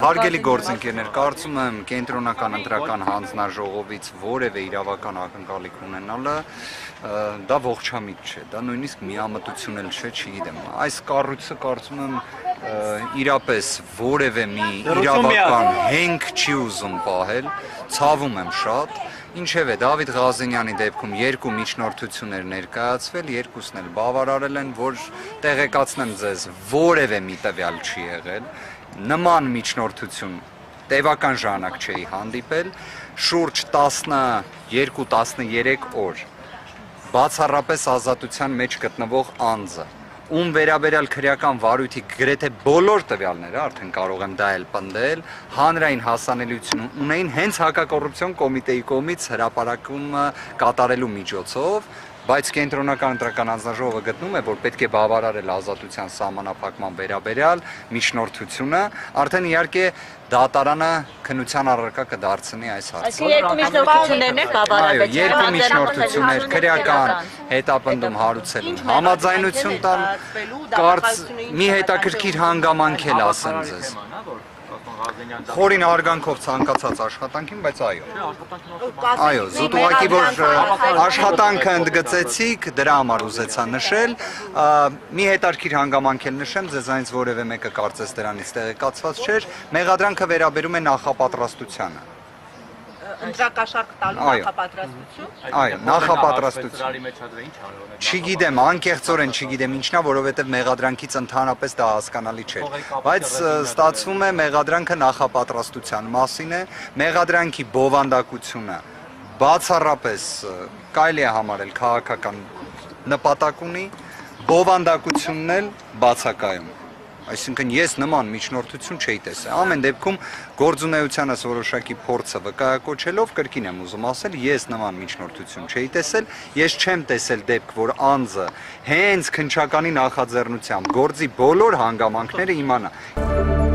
Հարգելի գործընկերներ, կարծում եմ կենտրոնական ընտրական հանձնաժողովից որևէ իրավական ակնկալիք ունենալը դա ողջամիտ չէ, դա նույնիսկ միամտություն էլ չէ, չգիտեմ։ Այս կառույցը կարծում եմ իրապես որևէ մի իրավական հենք չի ուզում պահել, ցավում եմ շատ։ Ինչևէ, Դավիթ Ղազենյանի դեպքում երկու միջնորդություններ ներկայացվել, երկուսն էլ բավարարել են, որ տեղեկացնեմ ձեզ, որևէ մի տվյալ չի եղել, նման միջնորդություն տևական ժամանակ չէի հանդիպել, շուրջ 12-13 օր բացառապես ազատության մեջ գտնվող անձը, ում վերաբերյալ քրեական վարույթի գրեթե բոլոր տվյալները, արդեն կարող եմ դա էլ պնդել, հանրային հասանելիություն ունեին հենց հակակոռուպցիոն կոմիտեի կողմից հրապարակումը կատարելու միջոցով, բայց կենտրոնական ընտրական հանձնաժողովը գտնում է, որ պետք է բավարարել ազատության սահմանափակման վերաբերյալ միջնորդությունը, արդեն իհարկե դատարանը քննության առարկա կդարձնի այս հարցը։ Երկու միջնորդություններն էլ բավարարվել են։ Երկու միջնորդություններ քրեական հետապնդում հարուցելուն համաձայնություն տալ, մի հետաքրքիր հանգամանք էլ ասեմ ձեզ։ Խորին հարգանքով ցանկացած աշխատանքին, բայց այո, զուտ ուղղակի որ աշխատանքը ընդգծեցիք, դրա համար ուզեցա նշել, մի հետաքրքիր հանգամանք էլ նշեմ, ձեզ այնց որևէ մեկը կարծես դրանից տեղեկացված չէր, մեղադրանքը վերաբերում է նախապատրաստությանը։ Ընտրակաշարք տալու նախապատրաստություն։ Այո, նախապատրաստություն։ Չգիտեմ, անկեղծորեն չգիտեմ ինչն է, որովհետև մեղադրանքից ընդհանրապես դա հասկանալի չէր, բայց ստացվում է մեղադրանքը նախապատրաստության մասին է, մեղադրանքի բովանդակությունը բացառապես կարելի է համարել քաղաքական նպատակ ունի, բովանդակությունն էլ բացակայում։ Այսինքն ես նման միջնորդություն չէի տեսել։ Ամեն դեպքում գործունեությանս որոշակի փորձը վկայակոչելով կրկին եմ ուզում ասել, ես նման միջնորդություն չէի տեսել, ես չեմ տեսել դեպք, որ անձը հենց քննչականի նախաձեռնությամբ գործի բոլոր հանգամանքները իմանա։